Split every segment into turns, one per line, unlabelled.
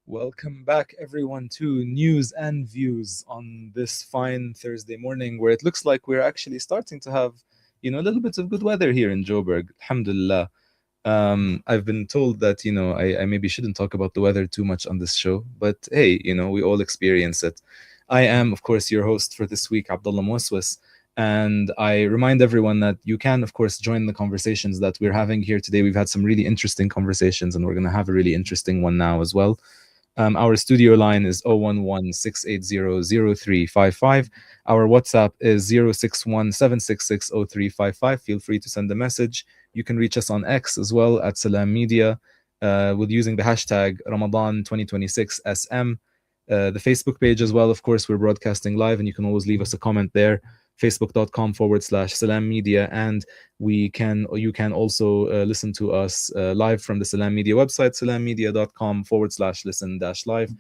Welcome back, everyone, to News and Views on this fine Thursday morning, where it looks like we're actually starting to have, a little bit of good weather here in Joburg. Alhamdulillah. I've been told that, I maybe shouldn't talk about the weather too much on this show, but hey, we all experience it. I am, of course, your host for this week, Abdullah Moswas, and I remind everyone that you can, of course, join the conversations that we're having here today. We've had some really interesting conversations, and we're going to have a really interesting one now as well. Our studio line is 011-680-0355. Our WhatsApp is 061-766-0355. Feel free to send a message. You can reach us on X as well at Salam Media with using the hashtag Ramadan 2026 SM. The Facebook page as well, of course, we're broadcasting live, and you can always leave us a comment there. Facebook.com/Salam Media, and you can also listen to us live from the Salam Media website, salammedia.com/listen-live.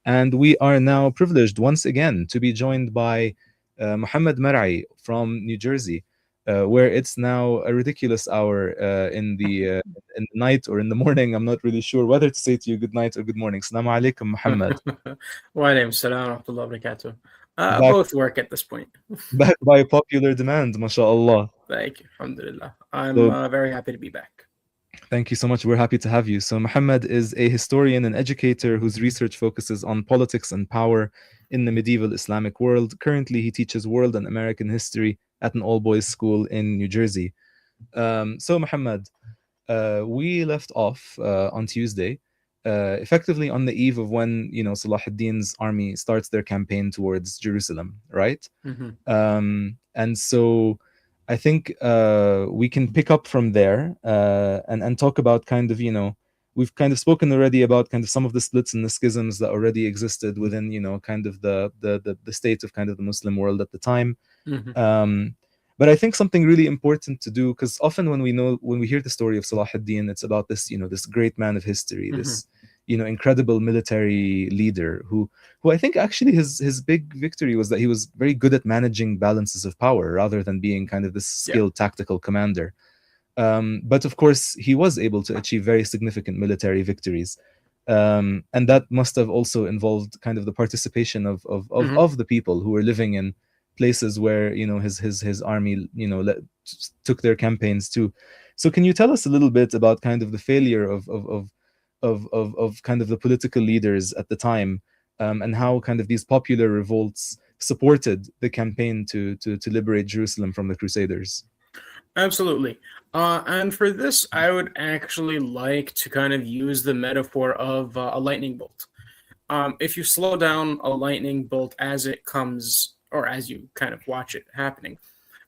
And we are now privileged once again to be joined by Mohammad Marey from New Jersey, where it's now a ridiculous hour in the night or in the morning. I'm not really sure whether to say to you good night or good morning. Assalamu alaikum, Mohammed.
Wa alaikum salam wa rahmatullahi wa barakatuh.
Back,
Both work at this point.
back by popular demand, mashallah.
Thank you. Alhamdulillah. I'm
So,
very happy to be back.
thank you so much. We're happy to have you. So, Mohammed is a historian and educator whose research focuses on politics and power in the medieval Islamic world. Currently, he teaches world and American history at an all-boys school in New Jersey. So, Mohammed, we left off on Tuesday, effectively on the eve of when Salahuddin's army starts their campaign towards Jerusalem, right?
Mm-hmm.
And so I think we can pick up from there and talk about kind of we've kind of spoken already about kind of some of the splits and the schisms that already existed within kind of the state of kind of the Muslim world at the time.
Mm-hmm.
But I think something really important to do, because often when we hear the story of Salahuddin, it's about this this great man of history,
Mm-hmm.
this incredible military leader who I think actually his big victory was that he was very good at managing balances of power rather than being kind of this skilled tactical commander. But of course, he was able to achieve very significant military victories. And that must have also involved kind of the participation of the people who were living in places where his army took their campaigns to. So can you tell us a little bit about kind of the failure of kind of the political leaders at the time, and how kind of these popular revolts supported the campaign to liberate Jerusalem from the Crusaders?
Absolutely. And for this, I would actually like to kind of use the metaphor of a lightning bolt. If you slow down a lightning bolt as it comes, or as you kind of watch it happening,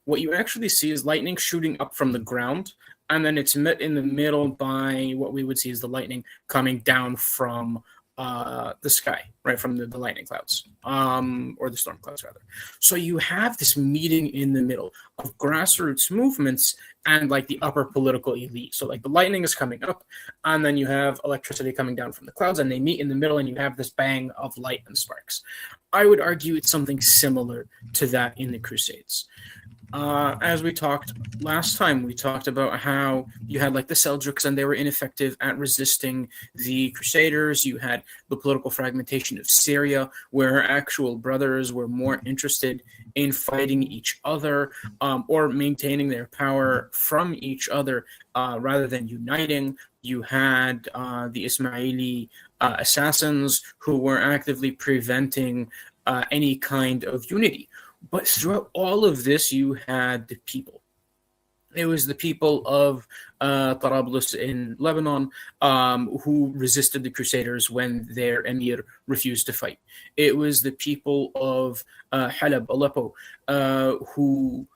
what you actually see is lightning shooting up from the ground, and then it's met in the middle by what we would see as the lightning coming down from the sky, right, from the lightning clouds, or the storm clouds, rather. So you have this meeting in the middle of grassroots movements and like the upper political elite. So like the lightning is coming up, and then you have electricity coming down from the clouds, and they meet in the middle, and you have this bang of light and sparks. I would argue it's something similar to that in the Crusades. As we talked last time, we talked about how you had like the Seljuks, and they were ineffective at resisting the Crusaders. You had the political fragmentation of Syria, where actual brothers were more interested in fighting each other or maintaining their power from each other rather than uniting. You had the Ismaili assassins who were actively preventing any kind of unity. But throughout all of this, you had the people. It was the people of Tarablus in Lebanon who resisted the Crusaders when their emir refused to fight. It was the people of Halab, Aleppo, who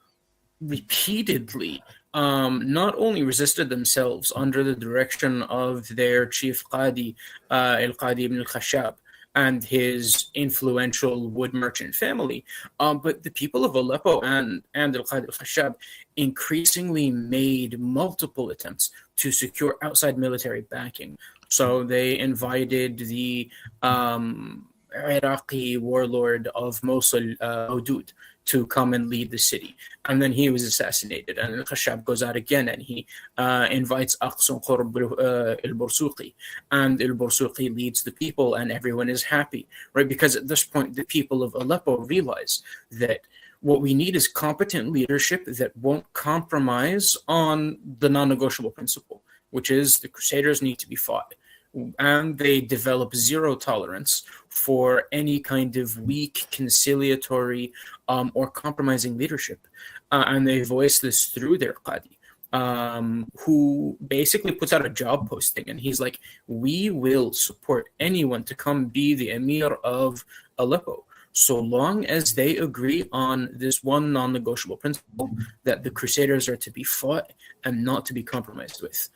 repeatedly not only resisted themselves under the direction of their chief Qadi, Al-Qadi ibn al-Khashab, and his influential wood merchant family, but the people of Aleppo and Al-Qadi al-Khashab increasingly made multiple attempts to secure outside military backing. So they invited the Iraqi warlord of Mosul, Udud, to come and lead the city. And then he was assassinated. And Al-Khashab goes out again and he invites Aqsun Qurb al-Bursuqi. And al-Bursuqi leads the people and everyone is happy, right? Because at this point, the people of Aleppo realize that what we need is competent leadership that won't compromise on the non-negotiable principle, which is the Crusaders need to be fought. And they develop zero tolerance for any kind of weak, conciliatory, or compromising leadership. And they voice this through their Qadi, who basically puts out a job posting. And he's like, we will support anyone to come be the emir of Aleppo, so long as they agree on this one non-negotiable principle that the Crusaders are to be fought and not to be compromised with.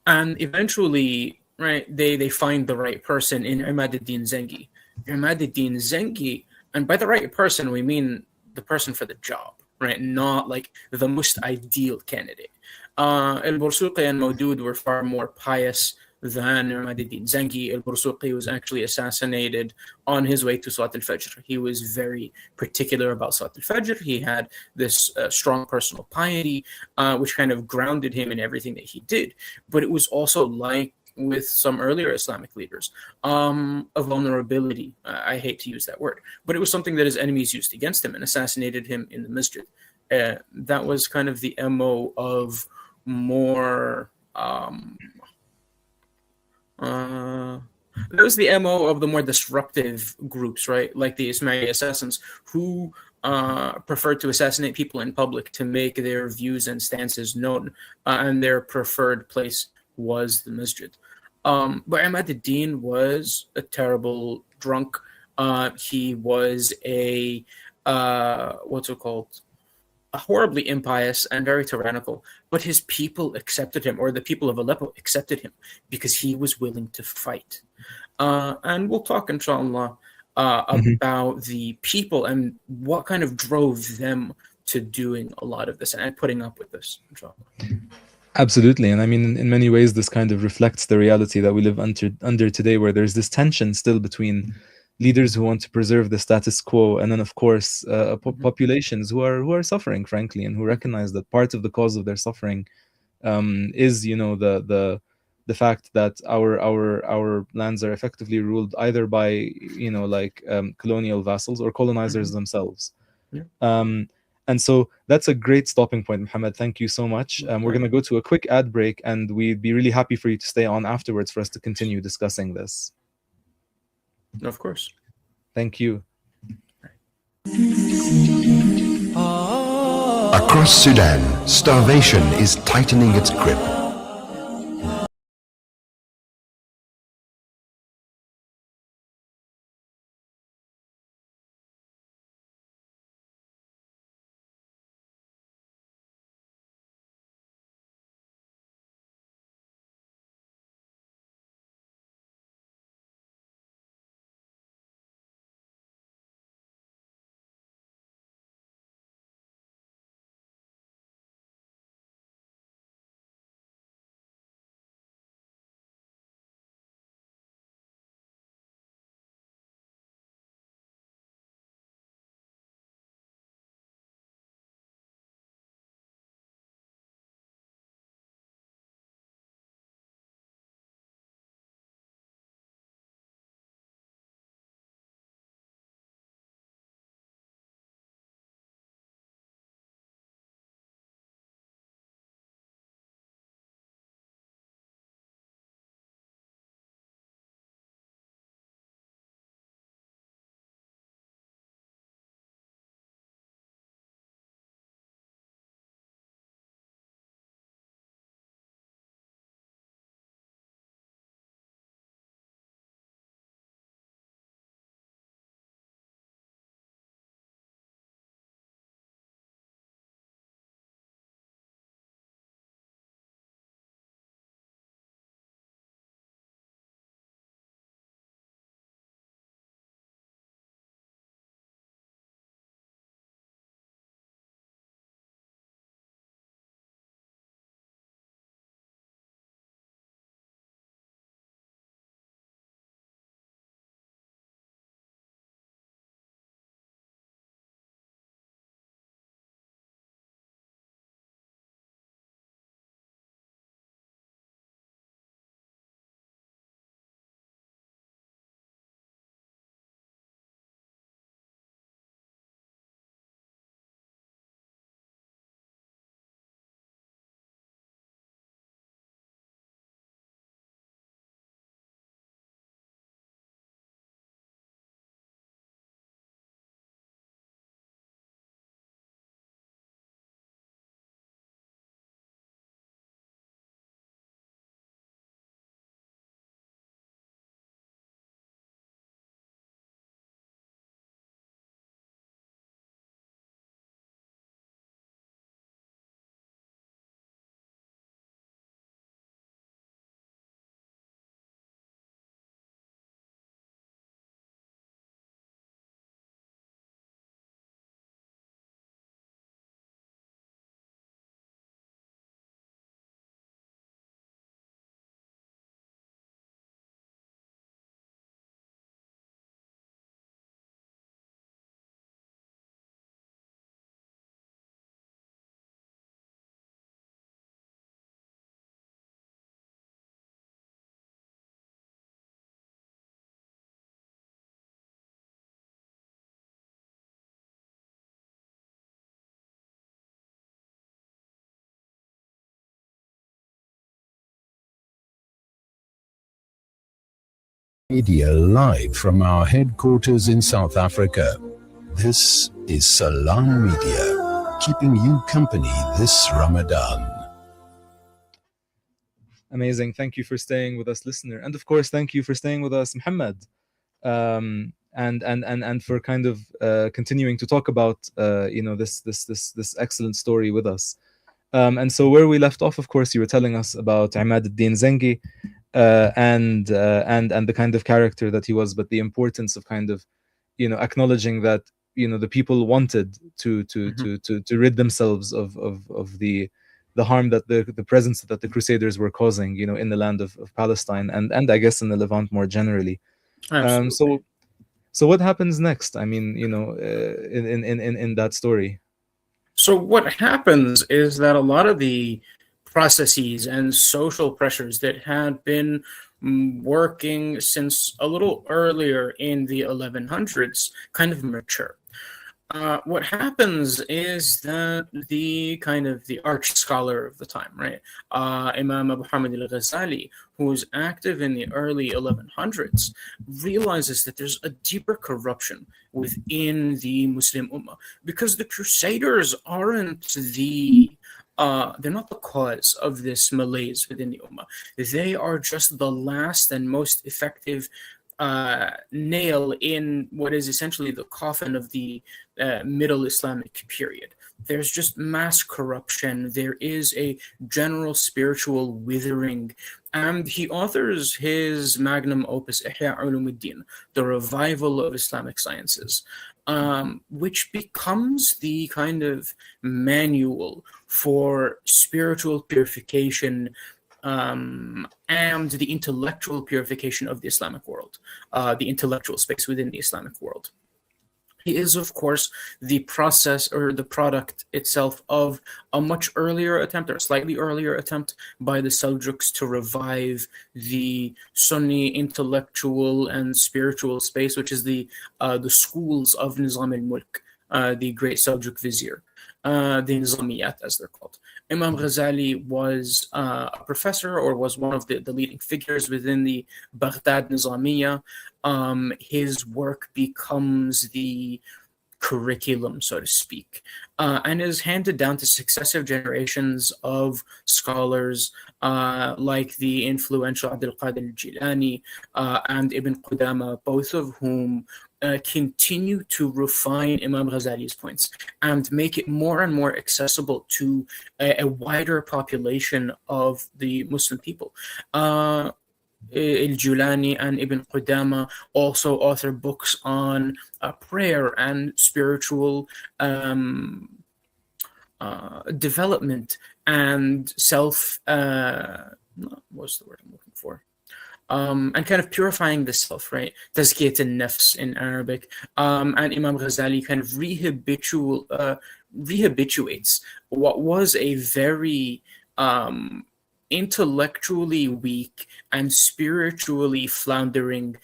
And eventually, right, they find the right person in Imad ad-Din Zengi. Imad ad-Din Zengi, and by the right person, we mean the person for the job, right? Not like the most ideal candidate. Al-Bursuqi and Maudud were far more pious than Imad ad-Din Zengi. Al-Bursuqi was actually assassinated on his way to Salat al-Fajr. He was very particular about Salat al-Fajr. He had this strong personal piety, which kind of grounded him in everything that he did. But it was also like with some earlier Islamic leaders, a vulnerability. I hate to use that word, but it was something that his enemies used against him and assassinated him in the masjid. That was kind of the MO of more... that was the MO of the more disruptive groups, right? Like the Ismaili assassins, who preferred to assassinate people in public to make their views and stances known, and their preferred place was the masjid. But Imad ad-Din was a terrible drunk. He was a what's it called? Horribly impious and very tyrannical, but his people accepted him, or the people of Aleppo accepted him, because he was willing to fight. And we'll talk, inshallah, about the people and what kind of drove them to doing a lot of this and putting up with this, inshallah.
Absolutely. And I mean, in many ways, this kind of reflects the reality that we live under today, where there's this tension still between leaders who want to preserve the status quo, and then, of course, populations who are suffering, frankly, and who recognize that part of the cause of their suffering is, you know, the fact that our lands are effectively ruled either by, you know, like colonial vassals or colonizers themselves.
Yeah.
And so that's a great stopping point, Mohammed. Thank you so much. We're going to go to a quick ad break, and we'd be really happy for you to stay on afterwards for us to continue discussing this.
Of course.
Thank you.
Across Sudan, starvation is tightening its grip. Media live from our headquarters in South Africa. This is Salam Media, keeping you company this Ramadan.
Amazing. Thank you for staying with us, listener. And of course, thank you for staying with us, Muhammad. And for kind of continuing to talk about this excellent story with us. And so where we left off, of course, you were telling us about Imad ad-Din Zengi, and the kind of character that he was, but the importance of kind of acknowledging that the people wanted to rid themselves of the harm that the presence that the Crusaders were causing in the land of Palestine and I guess in the Levant more generally. So what happens next? I mean, in that story.
So what happens is that a lot of the processes and social pressures that had been working since a little earlier in the 1100s kind of mature. What happens is that the arch scholar of the time, right, Imam Abu Hamid al-Ghazali, who was active in the early 1100s, realizes that there's a deeper corruption within the Muslim Ummah because the Crusaders aren't they're not the cause of this malaise within the Ummah. They are just the last and most effective nail in what is essentially the coffin of the Middle Islamic period. There's just mass corruption. There is a general spiritual withering. And he authors his magnum opus, Ihya Ulumuddin, the revival of Islamic sciences, which becomes the kind of manual for spiritual purification and the intellectual purification of the Islamic world, the intellectual space within the Islamic world. He is, of course, the process or the product itself of a much earlier attempt or a slightly earlier attempt by the Seljuks to revive the Sunni intellectual and spiritual space, which is the schools of Nizam al-Mulk, the great Seljuk vizier, the Nizamiyat as they're called. Imam Ghazali was a professor or was one of the leading figures within the Baghdad Nizamiya. His work becomes the curriculum, so to speak, and is handed down to successive generations of scholars like the influential Abdul Qadir al-Jilani and Ibn Qudama, both of whom continue to refine Imam Ghazali's points and make it more and more accessible to a wider population of the Muslim people. Al-Julani and Ibn Qudama also author books on prayer and spiritual development and self, what's the word I'm looking for? And kind of purifying the self, right? Tazkiyat al-nafs in Arabic. And Imam Ghazali kind of rehabilitates what was a very intellectually weak and spiritually floundering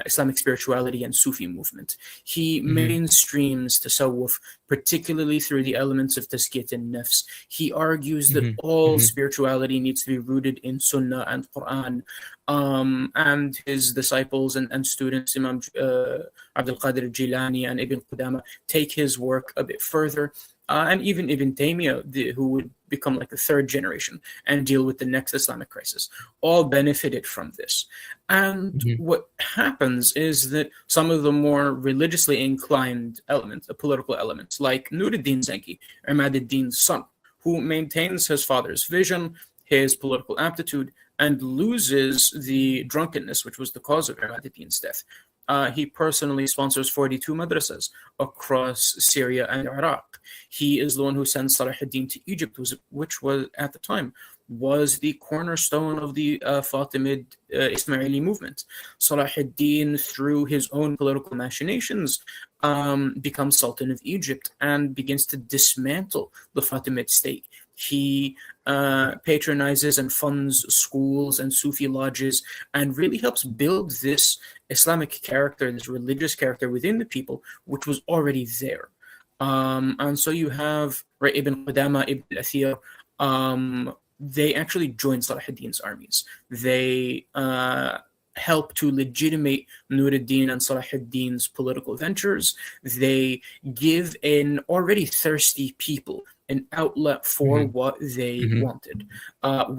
Islamic spirituality and Sufi movement. He mainstreams tasawwuf, particularly through the elements of tazkiyat al-nafs. He argues that all spirituality needs to be rooted in Sunnah and Quran. And his disciples and students, Imam Abdul Qadir al-Jilani and Ibn Qudama, take his work a bit further. And even Ibn Taymiyyah, who would become like the third generation and deal with the next Islamic crisis, all benefited from this. And what happens is that some of the more religiously inclined elements, the political elements, like Nur ad-Din Zengi, Imad ad-Din's son, who maintains his father's vision, his political aptitude, and loses the drunkenness, which was the cause of Imad ad-Din's death. He personally sponsors 42 madrasas across Syria and Iraq. He is the one who sends Salahuddin to Egypt, which was at the time was the cornerstone of the Fatimid Ismaili movement. Salahuddin, through his own political machinations, becomes Sultan of Egypt and begins to dismantle the Fatimid state. He patronizes and funds schools and Sufi lodges and really helps build this Islamic character, this religious character within the people, which was already there. And so you have Ibn Qudama, Ibn al-Athir, they actually joined Salahuddin's armies. They help to legitimate Nuruddin and Salahuddin's political ventures. They give an already thirsty people an outlet for what they wanted,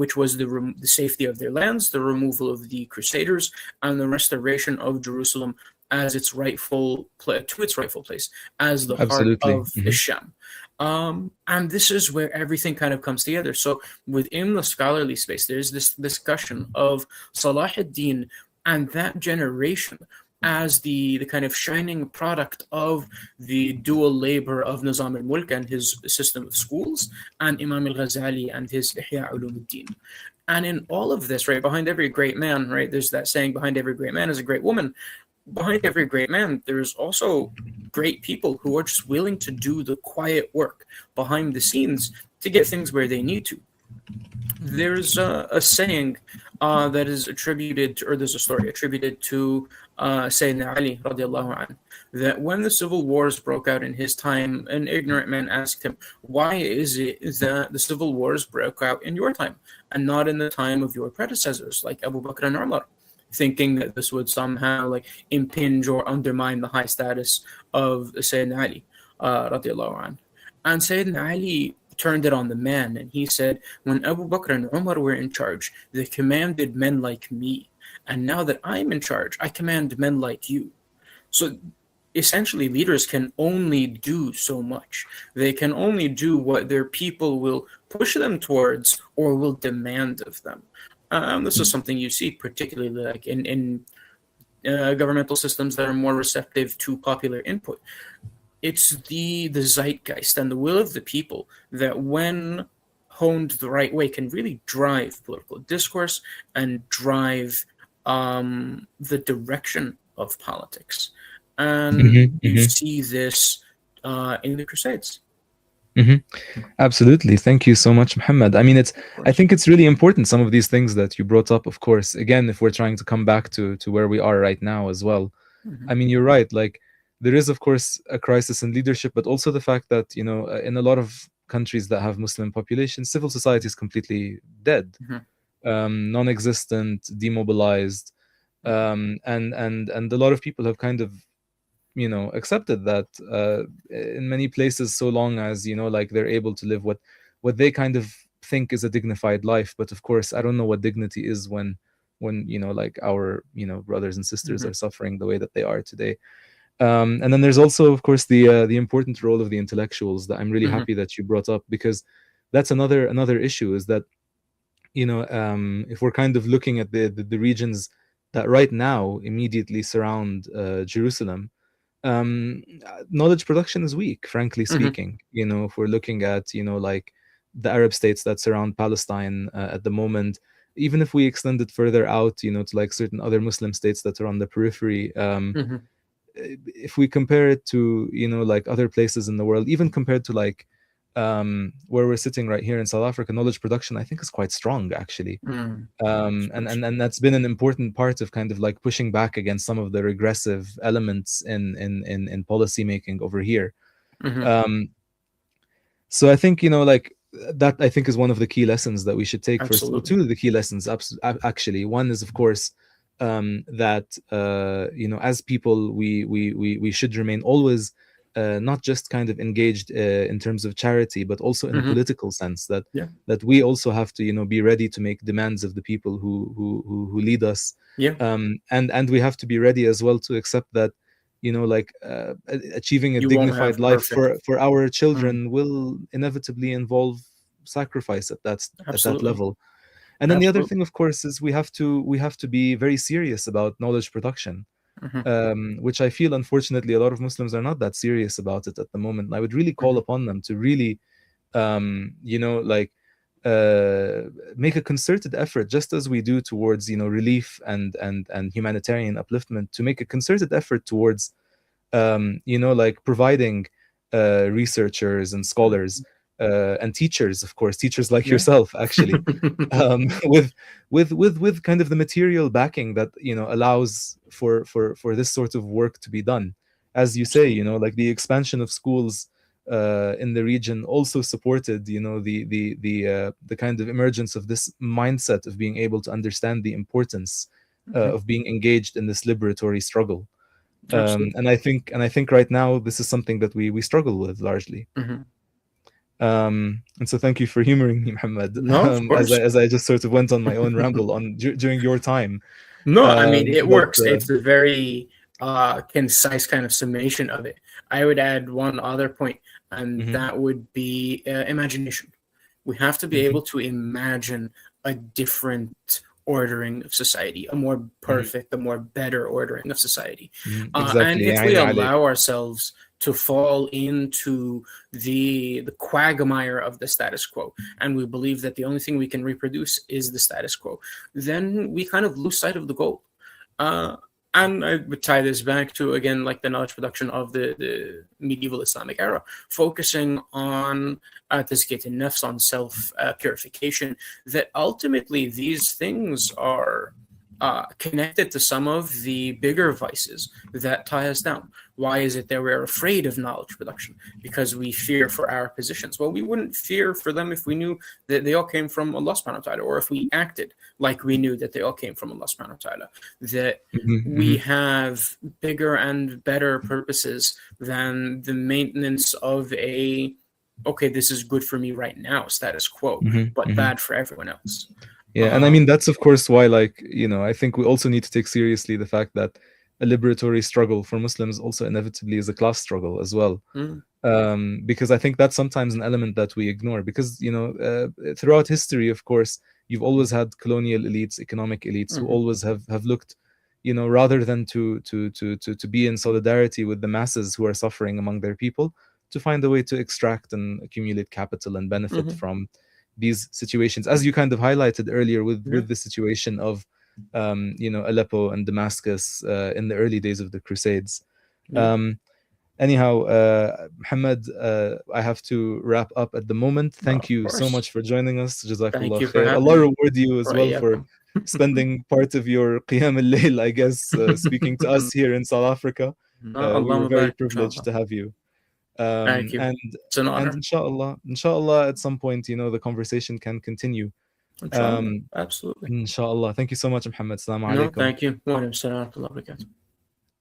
which was the safety of their lands, the removal of the Crusaders, and the restoration of Jerusalem as its rightful to its rightful place as the heart of Isham. And this is where everything kind of comes together. So within the scholarly space, there's this discussion of Salahuddin and that generation as the kind of shining product of the dual labor of Nizam al-Mulk and his system of schools, and Imam al-Ghazali and his Ihya Ulumuddin. And in all of this, right, behind every great man, right, there's that saying, behind every great man is a great woman. Behind every great man, there's also great people who are just willing to do the quiet work behind the scenes to get things where they need to. There's a saying that is attributed, or there's a story attributed to Sayyidina Ali radiallahu anh, that when the civil wars broke out in his time, an ignorant man asked him, why is it that the civil wars broke out in your time and not in the time of your predecessors like Abu Bakr and Umar, thinking that this would somehow like impinge or undermine the high status of Sayyidina Ali radiallahu anh. And Sayyidina Ali turned it on the man, and he said, when Abu Bakr and Umar were in charge, they commanded men like me, and now that I'm in charge, I command men like you. So essentially, leaders can only do so much. They can only do what their people will push them towards or will demand of them. This is something you see particularly like in governmental systems that are more receptive to popular input. It's the zeitgeist and the will of the people that, when honed the right way, can really drive political discourse and drive the direction of politics. And you see this in the Crusades.
Absolutely. Thank you so much, Mohammad. I mean, I think it's really important, some of these things that you brought up, of course, again, if we're trying to come back to where we are right now as well. I mean, you're right. Like, there is, of course, a crisis in leadership, but also the fact that, you know, in a lot of countries that have Muslim populations, civil society is completely dead, non-existent, demobilized, and a lot of people have kind of, you know, accepted that in many places, so long as, you know, like they're able to live what they kind of think is a dignified life. But of course, I don't know what dignity is when you know, like our, you know, brothers and sisters are suffering the way that they are today. And then there's also, of course, the important role of the intellectuals that I'm really happy that you brought up, because that's another issue, is that, you know, if we're kind of looking at the regions that right now immediately surround Jerusalem, knowledge production is weak, frankly speaking. You know, if we're looking at, you know, like the Arab states that surround Palestine at the moment, even if we extend it further out, you know, to like certain other Muslim states that are on the periphery, if we compare it to, you know, like other places in the world, even compared to like where we're sitting right here in South Africa, knowledge production, I think, is quite strong, actually. And that's been an important part of kind of like pushing back against some of the regressive elements in policy making over here. So I think, you know, like that, I think, is one of the key lessons that we should take. First, well, two of the key lessons, actually. One is, of course, that you know, as people, we should remain always not just kind of engaged in terms of charity, but also in a political sense, that we also have to, you know, be ready to make demands of the people who lead us, and we have to be ready as well to accept that, you know, like achieving a dignified life for our children will inevitably involve sacrifice at that level. And then the other thing, of course, is we have to be very serious about knowledge production, which I feel, unfortunately, a lot of Muslims are not that serious about it at the moment. And I would really call upon them to really, you know, like make a concerted effort, just as we do towards, you know, relief and humanitarian upliftment, to make a concerted effort towards, you know, like providing researchers and scholars and teachers, of course, teachers like yourself, actually, with kind of the material backing that, you know, allows for this sort of work to be done. As you say, you know, like the expansion of schools in the region also supported, you know, the kind of emergence of this mindset of being able to understand the importance of being engaged in this liberatory struggle.
Absolutely.
And I think right now this is something that we struggle with largely. And so thank you for humoring me, Muhammad,
No, of course.
as I just sort of went on my own ramble on during your time.
No, I mean, it
But
works. It's a very concise kind of summation of it. I would add one other point, and that would be imagination. We have to be able to imagine a different ordering of society, a more perfect, a more better ordering of society.
Exactly.
And if we allow ourselves to fall into the quagmire of the status quo, and we believe that the only thing we can reproduce is the status quo, then we kind of lose sight of the goal. And I would tie this back to, again, like the knowledge production of the medieval Islamic era, focusing on tazkiyat an-nafs, on self-purification, that ultimately these things are connected to some of the bigger vices that tie us down. Why is it that we're afraid of knowledge production? Because we fear for our positions. Well, we wouldn't fear for them if we knew that they all came from Allah subhanahu wa ta'ala, or if we acted like we knew that they all came from Allah subhanahu wa ta'ala, that we have bigger and better purposes than the maintenance of a, okay, this is good for me right now, status quo, but bad for everyone else.
Yeah, and I mean, that's of course why, like, you know, I think we also need to take seriously the fact that a liberatory struggle for Muslims also inevitably is a class struggle as well. Because I think that's sometimes an element that we ignore, because, you know, throughout history, of course, you've always had colonial elites, economic elites who always have looked, you know, rather than to be in solidarity with the masses who are suffering among their people, to find a way to extract and accumulate capital and benefit from these situations, as you kind of highlighted earlier with the situation of you know, Aleppo and Damascus in the early days of the Crusades. Anyhow, Muhammad, I have to wrap up at the moment. Thank you so much for joining us. Jazakallah khair. Allah reward you as well for spending part of your Qiyam al-Layl, I guess, speaking to us here in South Africa. We were very privileged to have you.
Thank you. It's an honor.
And inshallah, at some point, you know, the conversation can continue.
Absolutely.
Inshallah. Thank you so much, Muhammad. Assalamu alaikum.
No, thank you. Wa alaikum salam wa rahmatullahi wa barakatuh.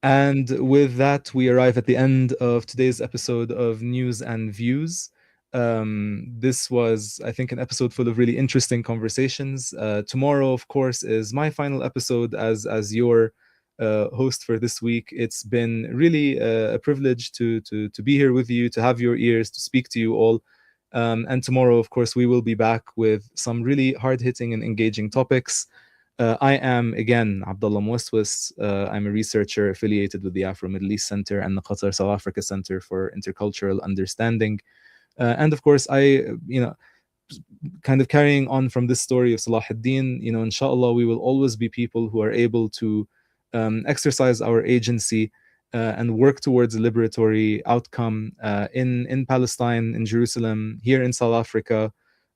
And with that, we arrive at the end of today's episode of News and Views. This was, I think, an episode full of really interesting conversations. Tomorrow, of course, is my final episode as your host for this week. It's been really a privilege to be here with you, to have your ears, to speak to you all. And tomorrow, of course, we will be back with some really hard-hitting and engaging topics. I am, again, Abdullah Mwaswis. I'm a researcher affiliated with the Afro-Middle East Center and the Qatar South Africa Center for Intercultural Understanding. And of course, you know, kind of carrying on from this story of Salahuddin, you know, inshallah, we will always be people who are able to exercise our agency and work towards a liberatory outcome in Palestine, in Jerusalem, here in South Africa,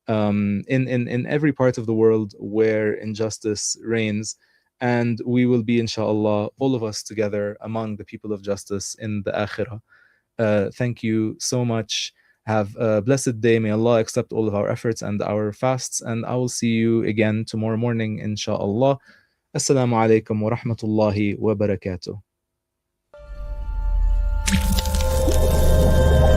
in every part of the world where injustice reigns. And we will be, inshallah, all of us together among the people of justice in the Akhirah. Thank you so much. Have a blessed day. May Allah accept all of our efforts and our fasts. And I will see you again tomorrow morning, inshallah. Assalamu alaikum wa rahmatullahi wa barakatuh.